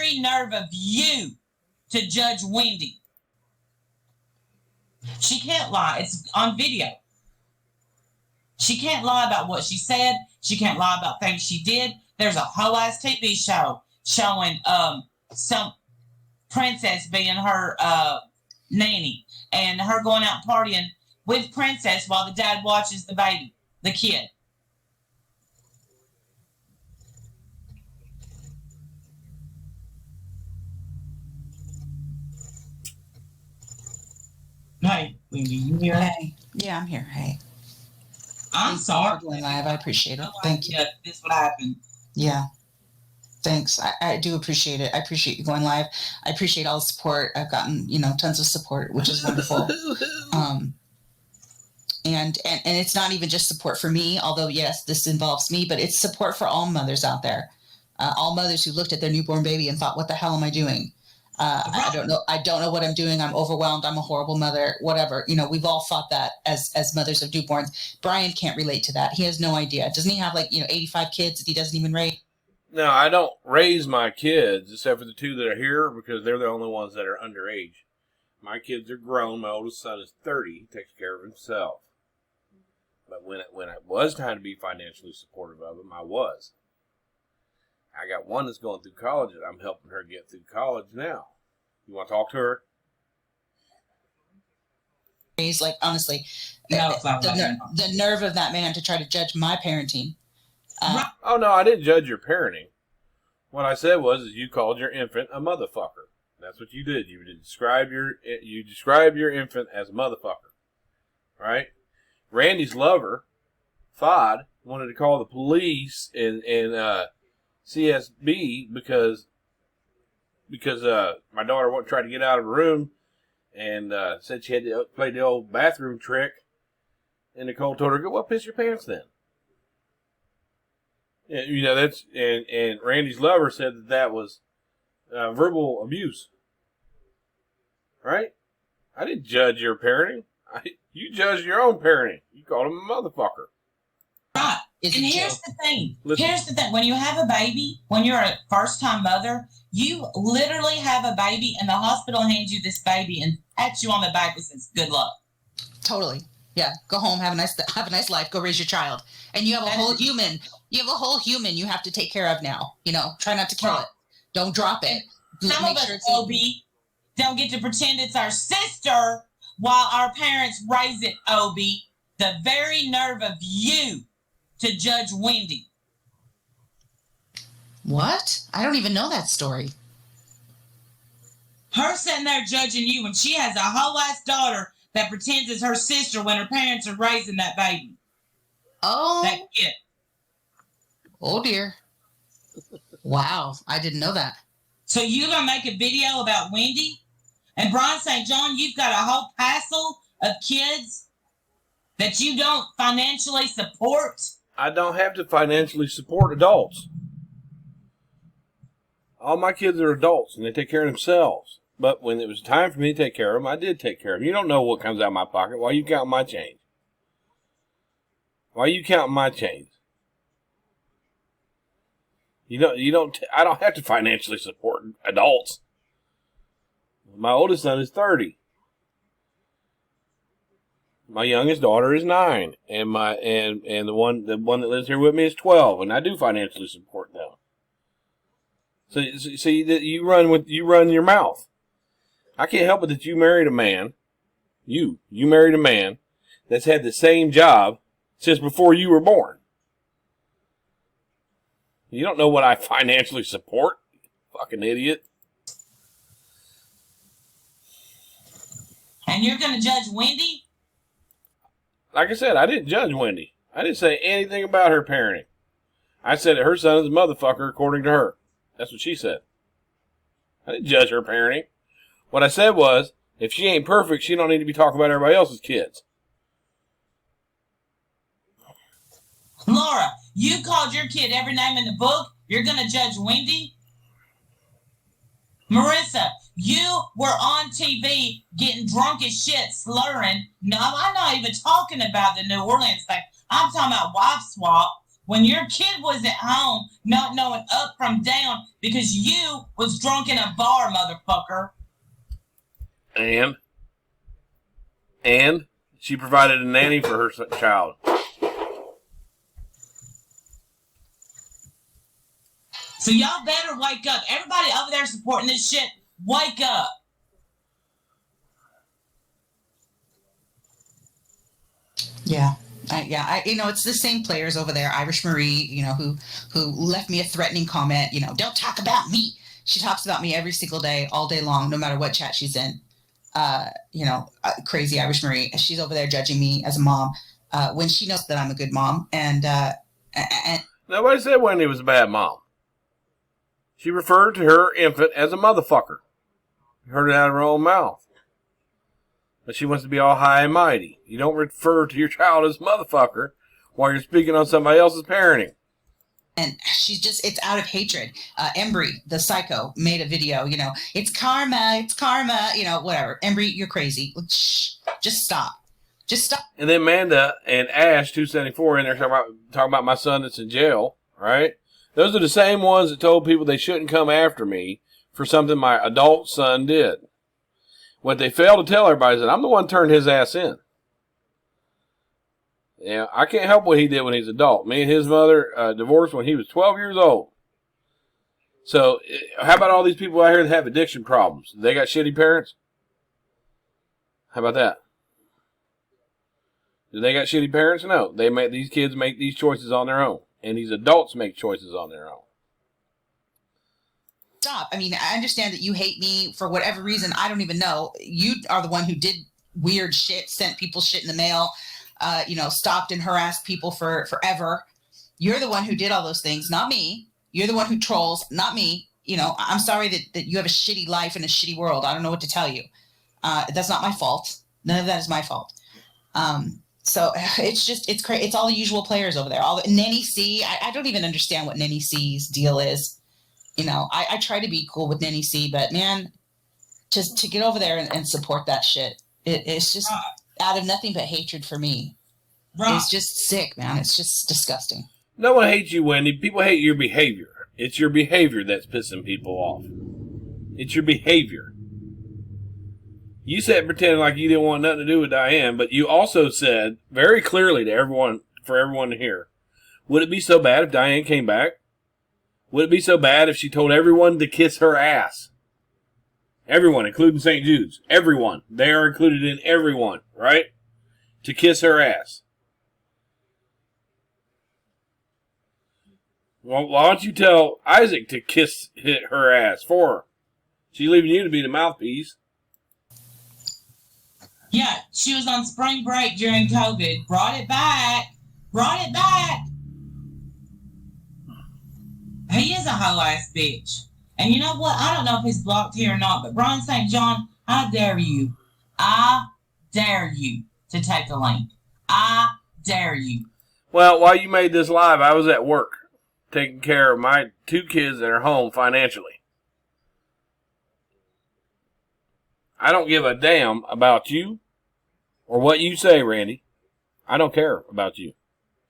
very nerve of you to judge Wendy. She can't lie. It's on video. She can't lie about what she said. She can't lie about things she did. There's a whole ass TV show showing some princess being her nanny and her going out partying with princess while the dad watches the baby, the kid. Hey, Wendy, you here? Hey. Yeah, I'm here. Hey. I'm sorry. Going live. I appreciate it. Thank you. This would happen. Yeah. Thanks. I do appreciate it. I appreciate you going live. I appreciate all the support. I've gotten, tons of support, which is wonderful. And it's not even just support for me, although yes, this involves me, but it's support for all mothers out there. All mothers who looked at their newborn baby and thought, what the hell am I doing? I don't know. I don't know what I'm doing. I'm overwhelmed. I'm a horrible mother, whatever. We've all thought that as mothers of newborns. Bryan can't relate to that. He has no idea. Doesn't he have 85 kids that he doesn't even raise? No, I don't raise my kids except for the two that are here because they're the only ones that are underage. My kids are grown. My oldest son is 30. He takes care of himself. But when it was time to be financially supportive of him, I was. I got one that's going through college and I'm helping her get through college now. You want to talk to her? He's honestly, No, the nerve of that man to try to judge my parenting. Oh, no, I didn't judge your parenting. What I said was you called your infant a motherfucker. That's what you did. You described your infant as a motherfucker. Right? Randy's lover, Fod, wanted to call the police and CSB because my daughter tried to get out of her room and said she had to play the old bathroom trick. And Nicole told her, "Go, well, piss your pants then." And, that's and Randy's lover said that was verbal abuse. Right? I didn't judge your parenting. You judged your own parenting. You called him a motherfucker. Right. And here's the thing. When you have a baby, when you're a first-time mother, you literally have a baby and the hospital hands you this baby and pats you on the back and says, good luck. Totally. Yeah. Go home, have a nice life, go raise your child. And you have a whole human. You have a whole human you have to take care of now. Try not to kill it. Don't drop it. Some of us, Obi, don't get to pretend it's our sister while our parents raise it, Obi. The very nerve of you to judge Wendy. What? I don't even know that story. Her sitting there judging you when she has a whole ass daughter that pretends it's her sister when her parents are raising that baby. Oh. That kid. Oh dear. Wow. I didn't know that. So you're going to make a video about Wendy? And BryanSt.John, you've got a whole passel of kids that you don't financially support? I don't have to financially support adults. All my kids are adults and they take care of themselves. But when it was time for me to take care of them, I did take care of them. You don't know what comes out of my pocket. Why are you counting my change? Why are you counting my change? I don't have to financially support adults. My oldest son is 30. My youngest daughter is 9, and the one that lives here with me is 12, and I do financially support them. So you run your mouth. I can't help it that you married a man. You married a man that's had the same job since before you were born. You don't know what I financially support, fucking idiot. And you're going to judge Wendy? Like I said, I didn't judge Wendy. I didn't say anything about her parenting. I said that her son is a motherfucker according to her. That's what she said. I didn't judge her parenting. What I said was, if she ain't perfect, she don't need to be talking about everybody else's kids. Laura, you called your kid every name in the book. You're going to judge Wendy? Marissa, you were on TV getting drunk as shit, slurring. No, I'm not even talking about the New Orleans thing. I'm talking about wife swap when your kid was at home not knowing up from down because you was drunk in a bar, motherfucker. And she provided a nanny for her child. So y'all better wake up. Everybody over there supporting this shit, wake up. Yeah. It's the same players over there. Irish Marie, who left me a threatening comment, don't talk about me. She talks about me every single day, all day long, no matter what chat she's in. Crazy Irish Marie. She's over there judging me as a mom when she knows that I'm a good mom. And nobody said Wendy was a bad mom. She referred to her infant as a motherfucker. You heard it out of her own mouth. But she wants to be all high and mighty. You don't refer to your child as motherfucker while you're speaking on somebody else's parenting. And it's out of hatred. Embry, the psycho, made a video, it's karma, whatever. Embry, you're crazy. Shh, just stop. And then Amanda and Ash, 274, in there talking about my son that's in jail, right? Those are the same ones that told people they shouldn't come after me for something my adult son did. What they failed to tell everybody is that I'm the one who turned his ass in. Yeah, I can't help what he did when he's an adult. Me and his mother divorced when he was 12 years old. So, how about all these people out here that have addiction problems? They got shitty parents? How about that? Do they got shitty parents? No. These kids make these choices on their own. And these adults make choices on their own. Stop. I mean, I understand that you hate me for whatever reason. I don't even know. You are the one who did weird shit, sent people shit in the mail, stalked and harassed people for forever. You're the one who did all those things, not me. You're the one who trolls, not me. I'm sorry that you have a shitty life in a shitty world. I don't know what to tell you. That's not my fault. None of that is my fault. So it's crazy. It's all the usual players over there. All the Nanny C. I don't even understand what Nanny C's deal is. I try to be cool with Nanny C, but man, just to get over there and support that shit, it's just out of nothing but hatred for me. Right. It's just sick, man. It's just disgusting. No one hates you, Wendy. People hate your behavior. It's your behavior that's pissing people off. It's your behavior. You said pretending like you didn't want nothing to do with Diane, but you also said very clearly to everyone, for everyone to hear, would it be so bad if Diane came back? Would it be so bad if she told everyone to kiss her ass? Everyone, including St. Jude's. Everyone. They are included in everyone, right? To kiss her ass. Well, why don't you tell Isaac to kiss her ass for her? She's leaving you to be the mouthpiece. Yeah, she was on spring break during COVID. Brought it back. He is a hoe-ass bitch. And you know what? I don't know if he's blocked here or not, but BryanSt.John, I dare you. I dare you to take the link. I dare you. Well, while you made this live, I was at work taking care of my 2 kids that are home financially. I don't give a damn about you or what you say, Randy. I don't care about you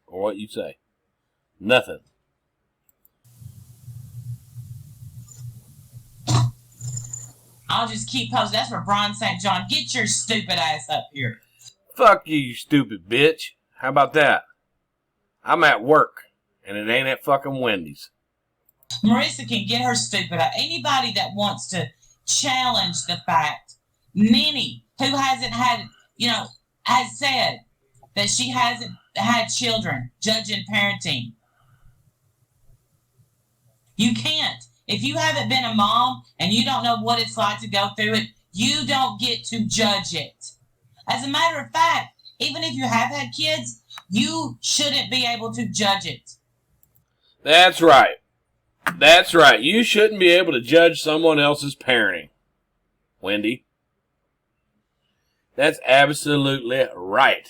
or what you say. Nothing. I'll just keep posting. That's for BryanSt.John. Get your stupid ass up here. Fuck you, you stupid bitch. How about that? I'm at work, and it ain't at fucking Wendy's. Marissa can get her stupid ass. Anybody that wants to challenge the fact, Minnie, who hasn't had, has said that she hasn't had children, judging parenting. You can't. If you haven't been a mom and you don't know what it's like to go through it, you don't get to judge it. As a matter of fact, even if you have had kids, you shouldn't be able to judge it. That's right. That's right. You shouldn't be able to judge someone else's parenting, Wendy. That's absolutely right.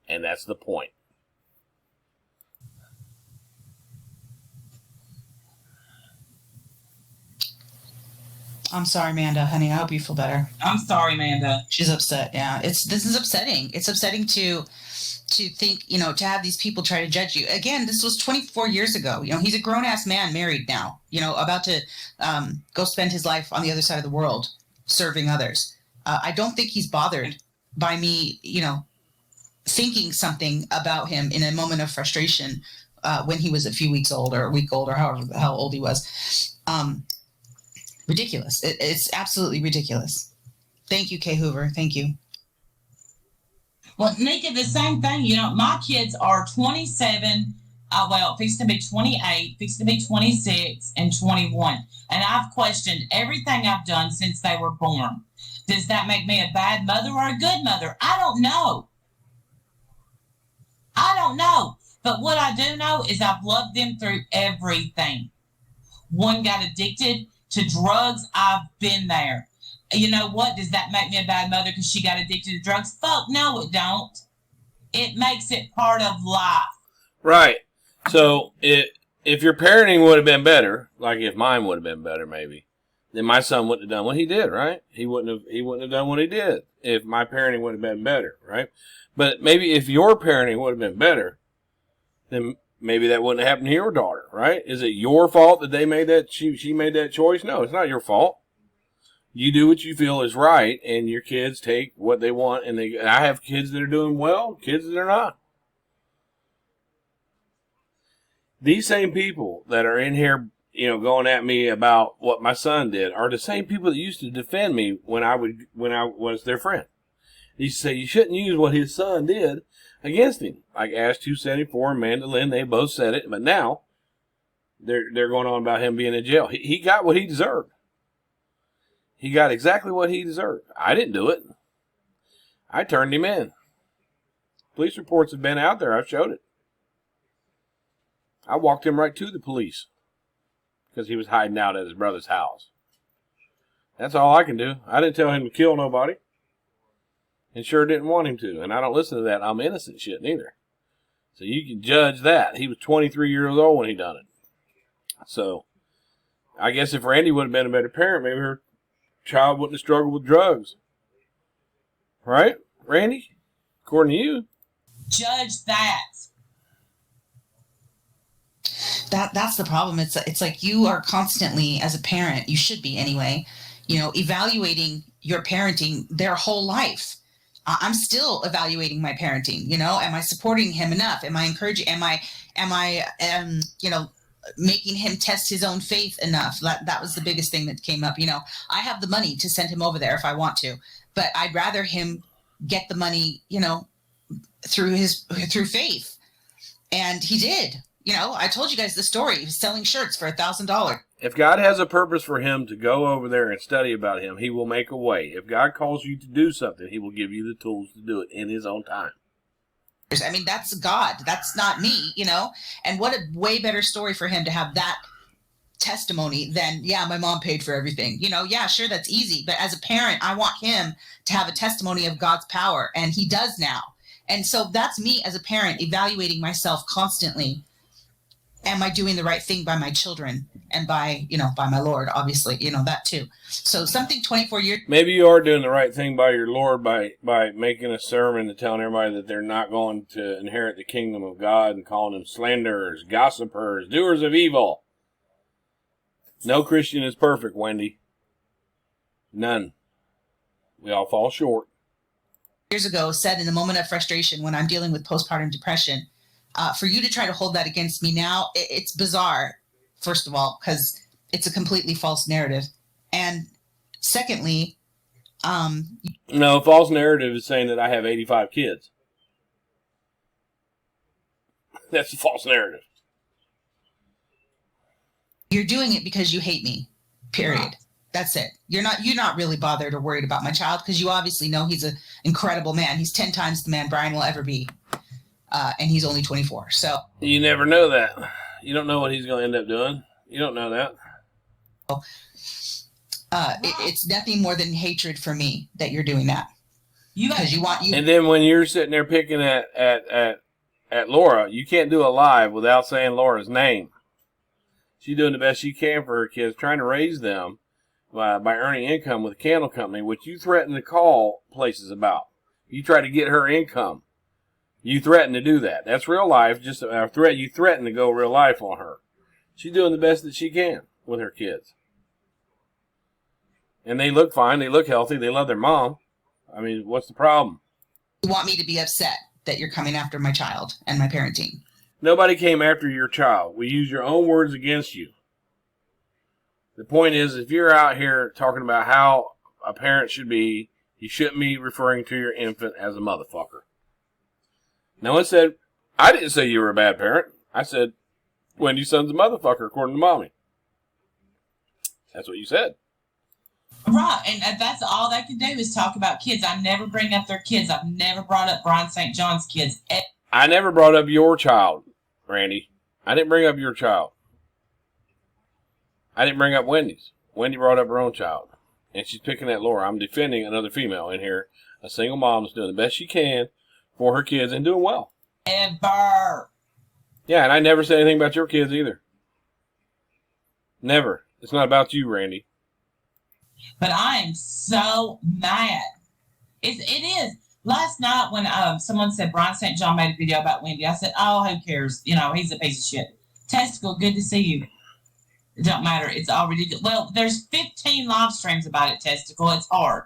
And that's the point. I'm sorry, Amanda, honey. I hope you feel better. I'm sorry, Amanda. She's upset. Yeah, this is upsetting. It's upsetting to to think, to have these people try to judge you. Again, this was 24 years ago. He's a grown-ass man, married now, about to go spend his life on the other side of the world serving others. I don't think he's bothered by me, thinking something about him in a moment of frustration when he was a few weeks old or a week old or however the hell old he was. Ridiculous. It's absolutely ridiculous. Thank you, Kay Hoover. Thank you. Well, Nika, the same thing. My kids are 27, fixing to be 28, fixing to be 26, and 21. And I've questioned everything I've done since they were born. Does that make me a bad mother or a good mother? I don't know. But what I do know is I've loved them through everything. One got addicted to drugs. I've been there. You know what? Does that make me a bad mother because she got addicted to drugs? Fuck no, it don't. It makes it part of life. Right. So if your parenting would have been better, like if mine would have been better, maybe, then my son wouldn't have done what he did. Right? He wouldn't have done what he did if my parenting would have been better. Right? But maybe if your parenting would have been better, then maybe that wouldn't have happened to your daughter. Right? Is it your fault that they made that she made that choice? No, it's not your fault. You do what you feel is right, and your kids take what they want. And I have kids that are doing well, kids that are not. These same people that are in here, going at me about what my son did, are the same people that used to defend me when I was their friend. They used to say you shouldn't use what his son did against him. Like Ash 274 and Mandolin, they both said it, but now they're going on about him being in jail. He got what he deserved. He got exactly what he deserved. I didn't do it. I turned him in. Police reports have been out there. I've showed it. I walked him right to the police because he was hiding out at his brother's house. That's all I can do. I didn't tell him to kill nobody. And sure didn't want him to. And I don't listen to that I'm innocent shit neither. So you can judge that. He was 23 years old when he done it. So I guess if Randy would have been a better parent, maybe her child wouldn't have struggled with drugs. Right, Randy? According to you. Judge that. That's the problem. It's like you are constantly, as a parent, you should be anyway, evaluating your parenting their whole life. I'm still evaluating my parenting. Am I supporting him enough? Am I encouraging? Am I making him test his own faith enough? That was the biggest thing that came up. I have the money to send him over there if I want to, but I'd rather him get the money, through faith. And he did. I told you guys the story. He was selling shirts for $1,000. If God has a purpose for him to go over there and study about him, he will make a way. If God calls you to do something, he will give you the tools to do it in his own time. I mean, that's God. That's not me, And what a way better story for him to have that testimony than, yeah, my mom paid for everything. Yeah, sure, that's easy. But as a parent, I want him to have a testimony of God's power. And he does now. And so that's me as a parent evaluating myself constantly. Am I doing the right thing by my children and by my Lord, obviously, that too. So something 24 years. Maybe you are doing the right thing by your Lord by making a sermon and telling everybody that they're not going to inherit the kingdom of God and calling them slanderers, gossipers, doers of evil. No Christian is perfect, Wendy. None. We all fall short. Years ago said in a moment of frustration when I'm dealing with postpartum depression, for you to try to hold that against me now, it's bizarre, first of all, because it's a completely false narrative. And secondly, no, false narrative is saying that I have 85 kids. That's a false narrative. You're doing it because you hate me, period. That's it. You're not really bothered or worried about my child because you obviously know he's an incredible man. He's 10 times the man Bryan will ever be. And he's only 24. So you never know that. You don't know what he's going to end up doing. You don't know that. It's nothing more than hatred for me that you're doing that. Because you want you. And then when you're sitting there picking at Laura, you can't do a live without saying Laura's name. She's doing the best she can for her kids, trying to raise them by earning income with a candle company, which you threaten to call places about. You try to get her income. You threatened to do that. That's real life. Just a threat. You threatened to go real life on her. She's doing the best that she can with her kids. And they look fine. They look healthy. They love their mom. I mean, what's the problem? You want me to be upset that you're coming after my child and my parenting? Nobody came after your child. We use your own words against you. The point is, if you're out here talking about how a parent should be, you shouldn't be referring to your infant as a motherfucker. No one said, I didn't say you were a bad parent. I said, Wendy's son's a motherfucker, according to mommy. That's what you said. Right, and that's all they can do is talk about kids. I never bring up their kids. I've never brought up BryanSt.John's kids. I never brought up your child, Randy. I didn't bring up your child. I didn't bring up Wendy's. Wendy brought up her own child. And she's picking at Laura. I'm defending another female in here. A single mom that's doing the best she can for her kids and doing well. Ever. Yeah, and I never said anything about your kids either. Never. It's not about you, Randy. But I am so mad. It is. Last night when someone said BryanSt.John made a video about Wendy, I said, oh, who cares? You know, he's a piece of shit. Testicle, good to see you. It don't matter. It's all ridiculous. Well, there's 15 live streams about it, Testicle. It's hard.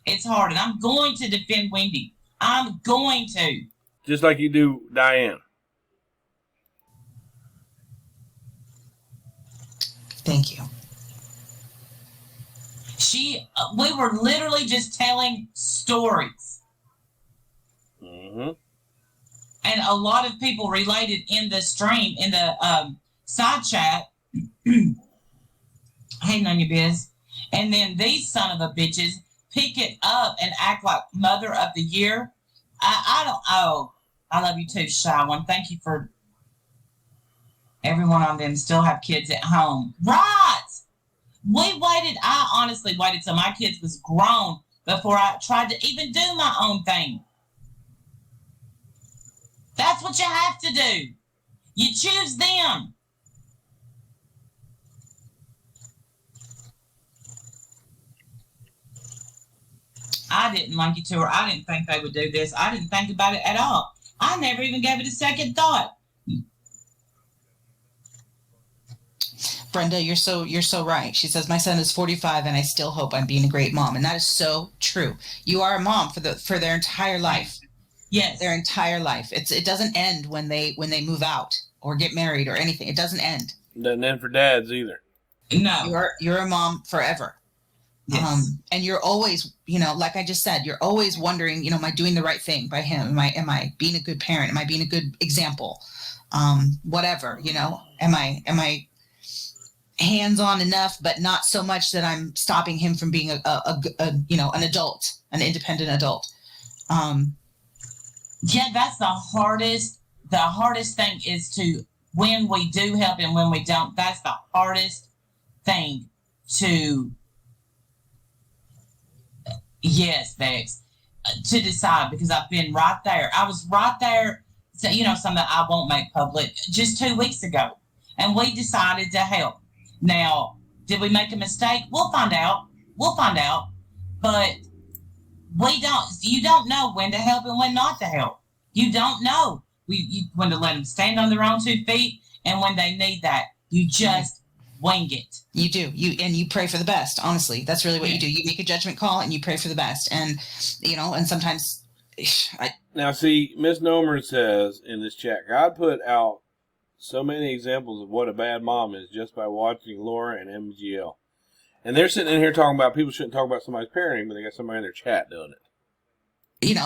It's hard. And I'm going to defend Wendy. I'm going to. Just like you do Diane. Thank you. We were literally just telling stories. Mm-hmm. And a lot of people related in the stream, in the side chat, hating on your biz. And then these son of a bitches pick it up and act like Mother of the Year. I love you too, Shy One. Thank you for everyone on them still have kids at home. Right! I honestly waited till my kids was grown before I tried to even do my own thing. That's what you have to do. You choose them. I didn't like it to her. I didn't think they would do this. I didn't think about it at all. I never even gave it a second thought. Brenda, you're so right. She says, my son is 45 and I still hope I'm being a great mom. And that is so true. You are a mom for their entire life. Yes. Their entire life. It doesn't end when they move out or get married or anything. It doesn't end. It doesn't end for dads either. No. You're a mom forever. Yes. And you're always, like I just said, you're always wondering, am I doing the right thing by him? Am I being a good parent? Am I being a good example? Whatever, am I hands-on enough, but not so much that I'm stopping him from being an adult, an independent adult. Yeah, that's the hardest thing is to, when we do help and when we don't, that's the hardest thing to, yes, Bex, to decide, because I've been right there. I was right there, so, something that I won't make public, just 2 weeks ago, and we decided to help. Now, did we make a mistake? We'll find out. But you don't know when to help and when not to help. You don't know when to let them stand on their own 2 feet and when they need that. You just wing it. You do. You pray for the best. Honestly, that's really what you do. You make a judgment call and you pray for the best. And, and sometimes Now, see, Miss Nomer says in this chat, God put out so many examples of what a bad mom is just by watching Laura and MGL. And they're sitting in here talking about people shouldn't talk about somebody's parenting, but they got somebody in their chat doing it.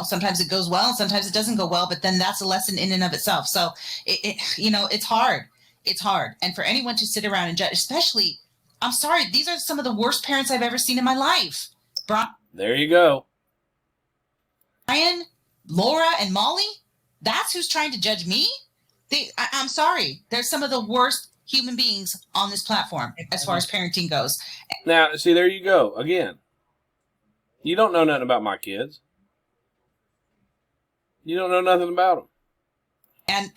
Sometimes it goes well, sometimes it doesn't go well, but then that's a lesson in and of itself. So, it's hard. It's hard. And for anyone to sit around and judge, especially, I'm sorry, these are some of the worst parents I've ever seen in my life. There you go. Brian, Laura, and Molly, that's who's trying to judge me? I'm sorry. They're some of the worst human beings on this platform as far as parenting goes. Now, see, there you go. Again, you don't know nothing about my kids. You don't know nothing about them.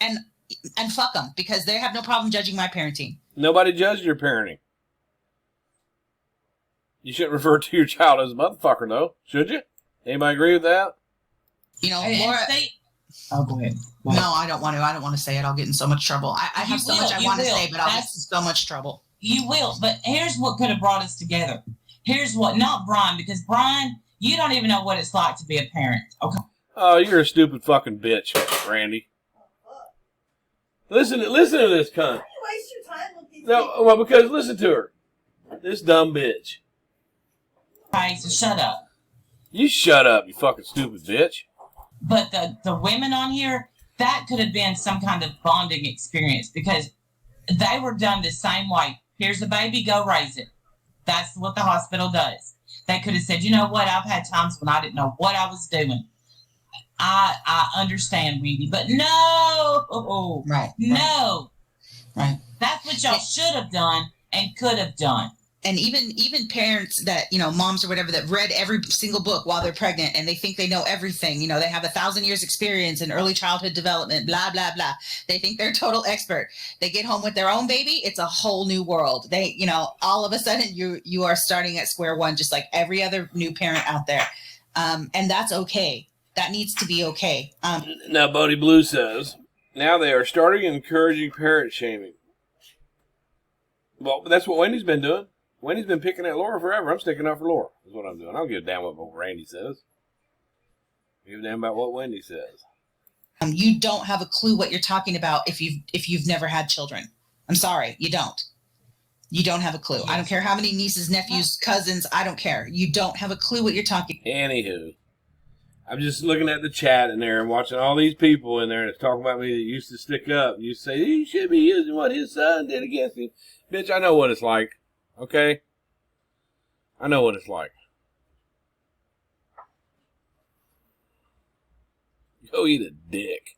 And fuck them, because they have no problem judging my parenting. Nobody judged your parenting. You shouldn't refer to your child as a motherfucker, though, should you? Anybody agree with that? Laura... Oh, go ahead. No, I don't want to. I don't want to say it. I'll get in so much trouble. I have so much I want to say, but I'll get in so much trouble. You will. But here's what could have brought us together. Here's what, not Bryan, because Bryan, you don't even know what it's like to be a parent. Okay. Oh, you're a stupid fucking bitch, Randy. Listen to this cunt. You waste your time with these No, well, because listen to her. This dumb bitch. Okay, so shut up. You shut up, you fucking stupid bitch. But the women on here, that could have been some kind of bonding experience because they were done the same way. Here's a baby, go raise it. That's what the hospital does. They could have said, you know what, I've had times when I didn't know what I was doing. I understand, Wendy, but no. Right. No. Right. That's what y'all should have done and could have done. And even parents that, moms or whatever that read every single book while they're pregnant and they think they know everything, they have 1,000 years experience in early childhood development, blah, blah, blah. They think they're a total expert. They get home with their own baby. It's a whole new world. They, all of a sudden you are starting at square one, just like every other new parent out there. And that's okay. That needs to be okay. Now, Buddy Blue says, now they are starting encouraging parent shaming. Well, that's what Wendy's been doing. Wendy's been picking at Laura forever. I'm sticking up for Laura. That's what I'm doing. I don't give a damn what Randy says. I give a damn about what Wendy says. You don't have a clue what you're talking about if you've never had children. I'm sorry, you don't. You don't have a clue. I don't care how many nieces, nephews, cousins. I don't care. You don't have a clue what you're talking about. Anywho, I'm just looking at the chat in there and watching all these people in there that's talking about me that used to stick up. You say, he should be using what his son did against him. Bitch, I know what it's like. Okay? I know what it's like. Go eat a dick.